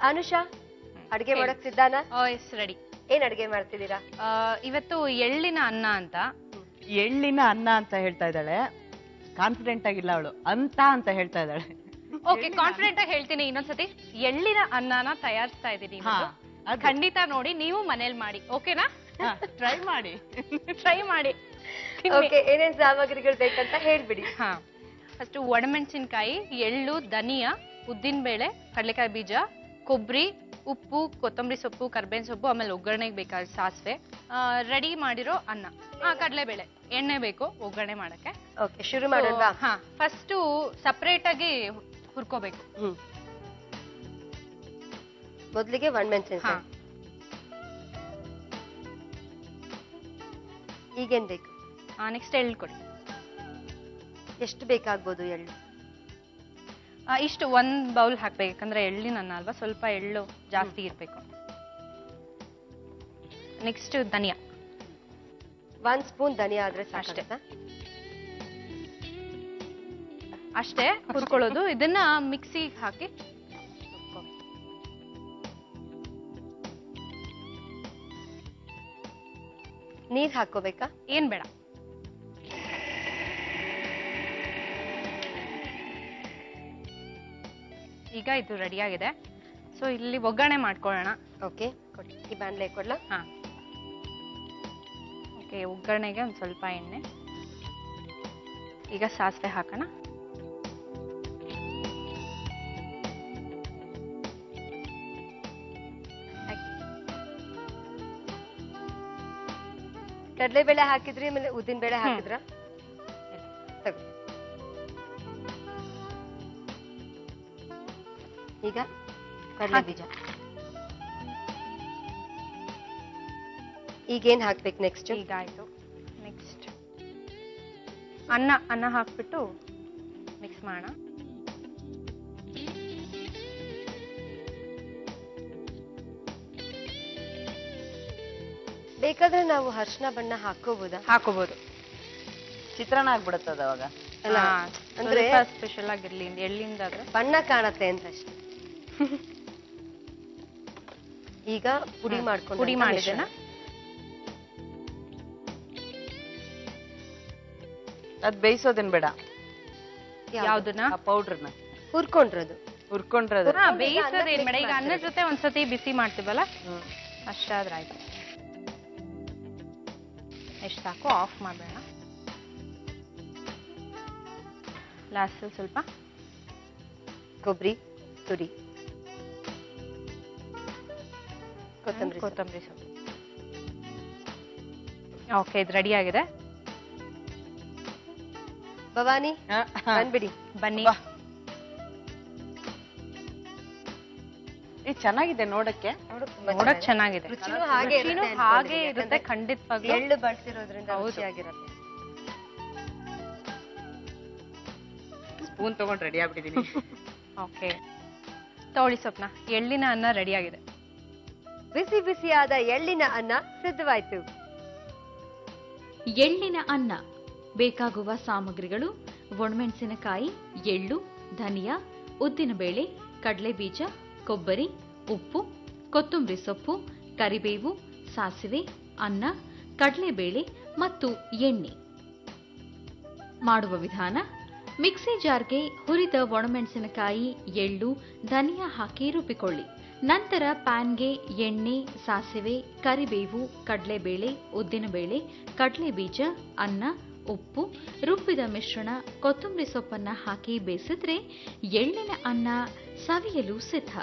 ಅನುಷಾ ಅಡಿಗೆ ಮಾಡಕ್ ಸಿದ್ಧಾನಾ? Yes ready. ಏನ್ ಅಡಿಗೆ ಮಾಡ್ತಿದ್ದೀರಾ? ಇವತ್ತು ಎಳ್ಳಿನ ಅನ್ನ ಅಂತ. ಎಳ್ಳಿನ ಅನ್ನ ಅಂತ ಹೇಳ್ತಾ ಇದ್ದಾಳೆ. ಕಾನ್ಫಿಡೆಂಟ್ ಆಗಿಲ್ಲ ಅವಳು, ಅಂತ ಹೇಳ್ತಾ ಇದ್ದಾಳೆ. ಓಕೆ, ಕಾನ್ಫಿಡೆಂಟ್ ಆಗಿ ಹೇಳ್ತೀನಿ ಇನ್ನೊಂದ್ಸತಿ. ಎಳ್ಳಿನ ಅನ್ನನ ತಯಾರಿಸ್ತಾ ಇದ್ದೀನಿ. ಖಂಡಿತ ನೋಡಿ, ನೀವು ಮನೇಲಿ ಮಾಡಿ. ಓಕೆನಾ? ಟ್ರೈ ಮಾಡಿ. ಟ್ರೈ ಮಾಡಿ. ಓಕೆ, ಏನೇನ್ ಸಾಮಗ್ರಿಗಳು ಬೇಕಂತ ಹೇಳ್ಬಿಡಿ. ಹಾ, ಫಸ್ಟ್ ಒಣಮೆಣಸಿನ್ಕಾಯಿ, ಎಳ್ಳು, ಧನಿಯಾ, ಉದ್ದಿನ ಬೇಳೆ, ಕಡಲೆಕಾಯಿ ಬೀಜ, ಕೊಬ್ಬರಿ, ಉಪ್ಪು, ಕೊತ್ತಂಬರಿ ಸೊಪ್ಪು, ಕರ್ಬೇವಿನ ಸೊಪ್ಪು, ಆಮೇಲೆ ಒಗ್ಗರಣೆಗೆ ಬೇಕಾದ ಸಾಸಿವೆ, ರೆಡಿ ಮಾಡಿರೋ ಅನ್ನ, ಕಡಲೆಬೇಳೆ, ಎಣ್ಣೆ ಬೇಕು ಒಗ್ಗರಣೆ ಮಾಡಕ್ಕೆ. ಓಕೆ, ಶುರು ಮಾಡೋಣವಾ? ಹಾ, ಫಸ್ಟ್ ಸಪರೇಟ್ ಆಗಿ ಹುರ್ಕೋಬೇಕು. ಮೊದಲಿಗೆ ಒಣಮೆಣಸಿನಕಾಯಿ. ಈಗೇನ್ ಬೇಕು? ನೆಕ್ಸ್ಟ್ ಎಳ್ಳು ಕೊಡಿ. ಎಷ್ಟು ಬೇಕಾಗ್ಬೋದು ಎಳ್ಳು? ಇಷ್ಟು 1 ಬೌಲ್ ಹಾಕ್ಬೇಕು, ಯಾಕಂದ್ರೆ ಎಳ್ಳಿನ ಅನ್ನ ಅಲ್ವಾ, ಸ್ವಲ್ಪ ಎಳ್ಳು ಜಾಸ್ತಿ ಇರ್ಬೇಕು. ನೆಕ್ಸ್ಟ್ ಧನಿಯಾ, 1 ಸ್ಪೂನ್ ಧನಿಯಾ ಆದ್ರೆ ಅಷ್ಟೇ. ಅಷ್ಟೇ ಹುರ್ಕೊಳ್ಳೋದು. ಇದನ್ನ ಮಿಕ್ಸಿಗೆ ಹಾಕಿ ನೀರ್ ಹಾಕೋಬೇಕಾ? ಏನ್ ಬೇಡ. ಈಗ ಇದು ರೆಡಿ ಆಗಿದೆ. ಸೊ ಇಲ್ಲಿ ಒಗ್ಗರಣೆ ಮಾಡ್ಕೊಳ್ಳೋಣ. ಓಕೆ, ಕೊಡಿ. ಈ ಬಾಣಲೆ ಕೊಡ್ಲಾ? ಹಾ, ಓಕೆ. ಒಗ್ಗರಣೆಗೆ ಒಂದು ಸ್ವಲ್ಪ ಎಣ್ಣೆ. ಈಗ ಸಾಸಿವೆ ಹಾಕೋಣ. ಕಡಲೆಬೇಳೆ ಹಾಕಿದ್ರಿ, ಆಮೇಲೆ ಉದ್ದಿನ ಬೇಳೆ ಹಾಕಿದ್ರ? ಈಗ ಕಡಲೆ ಬೀಜ. ಈಗೇನ್ ಹಾಕ್ಬೇಕು ನೆಕ್ಸ್ಟ್? ಈಗ ಆಯ್ತು. ನೆಕ್ಸ್ಟ್ ಅನ್ನ ಹಾಕ್ಬಿಟ್ಟು ಮಿಕ್ಸ್ ಮಾಡೋಣ. ಬೇಕಾದ್ರೆ ನಾವು ಅರಿಶಿನ ಬಣ್ಣ ಹಾಕೋಬಹುದಾ? ಹಾಕೋಬಹುದು. ಚಿತ್ರಾನ್ನ ಆಗ್ಬಿಡುತ್ತದ ಅವಾಗ. ಅಲ್ಲ, ಅಂದ್ರೆ ಸ್ಪೆಷಲ್ ಆಗಿರ್ಲಿ ಎಳ್ಳಿಂದ ಆದ್ರೆ ಬಣ್ಣ ಕಾಣತ್ತೆ ಅಂತ ಅಷ್ಟೇ. ಈಗ ಪುಡಿ ಮಾಡಿದ್ದೇನ? ಅದ್ ಬೇಯಿಸೋದೇನ್ ಬೇಡ. ಯಾವ್ದನ್ನ? ಪೌಡ್ರನ್ನ ಹುರ್ಕೊಂಡ್ರದು. ಬೇಯಿಸೋದೇನ್ ಬೇಡ. ಈಗ ಅನ್ನದ ಜೊತೆ ಒಂದ್ಸತಿ ಬಿಸಿ ಮಾಡ್ತೀವಲ್ಲ, ಅಷ್ಟಾದ್ರೆ ಆಯ್ತು. ಎಷ್ಟು ಸಾಕು, ಆಫ್ ಮಾಡಬೇಡ. ಲಾಸ್ಟ್ ಸ್ವಲ್ಪ ಕೊಬ್ಬರಿ ತುರಿ, ಕೊತ್ತಂಬರಿ ಸೊಪ್ಪು. ಓಕೆ, ಇದು ರೆಡಿ ಆಗಿದೆ. ಭವಾನಿ ಬಂದ್ಬಿಡಿ. ಬನ್ನಿ. ಇದು ಚೆನ್ನಾಗಿದೆ ನೋಡಕ್ಕೆ. ನೋಡಕ್ ಚೆನ್ನಾಗಿದೆ. ರುಚಿನೂ ಹಾಗೆ ಇರುತ್ತೆ ಖಂಡಿತವಾಗ್ಲೂ. ಎಳ್ಳು ಬಳಸಿರೋದ್ರಿಂದ ರುಚಿಯಾಗಿರುತ್ತೆ. ಸ್ಪೂನ್ ತಗೊಂಡು ರೆಡಿ ಆಗ್ಬಿಟ್ಟಿದೀನಿ. ಓಕೆ, ತಗೊಳ್ಳಿ ಸ್ವಪ್ನ. ಎಳ್ಳಿನ ಅನ್ನ ರೆಡಿ ಆಗಿದೆ. ಬಿಸಿ ಬಿಸಿಯಾದ ಎಳ್ಳಿನ ಅನ್ನ ಸಿದ್ಧವಾಯ್ತು. ಎಳ್ಳಿನ ಅನ್ನ ಬೇಕಾಗುವ ಸಾಮಗ್ರಿಗಳು: ಒಣಮೆಣಸಿನಕಾಯಿ, ಎಳ್ಳು, ಧನಿಯಾ, ಉದ್ದಿನಬೇಳೆ, ಕಡಲೆಬೀಜ, ಕೊಬ್ಬರಿ, ಉಪ್ಪು, ಕೊತ್ತಂಬರಿ ಸೊಪ್ಪು, ಕರಿಬೇವು, ಸಾಸಿವೆ, ಅನ್ನ, ಕಡಲೆಬೇಳೆ ಮತ್ತು ಎಣ್ಣೆ. ಮಾಡುವ ವಿಧಾನ: ಮಿಕ್ಸಿ ಜಾರ್ಗೆ ಹುರಿದ ಒಣಮೆಣಸಿನಕಾಯಿ, ಎಳ್ಳು, ಧನಿಯಾ ಹಾಕಿ ರುಬ್ಬಿಕೊಳ್ಳಿ. ನಂತರ ಪ್ಯಾನ್ಗೆ ಎಣ್ಣೆ, ಸಾಸಿವೆ, ಕರಿಬೇವು, ಕಡಲೆಬೇಳೆ, ಉದ್ದಿನಬೇಳೆ, ಕಡಲೆಬೀಜ, ಅನ್ನ, ಉಪ್ಪು, ರುಬ್ಬಿದ ಮಿಶ್ರಣ, ಕೊತ್ತಂಬರಿ ಸೊಪ್ಪನ್ನ ಹಾಕಿ ಬೇಯಿಸಿದ್ರೆ ಎಳ್ಳಿನ ಅನ್ನ ಸವಿಯಲು ಸಿದ್ಧ.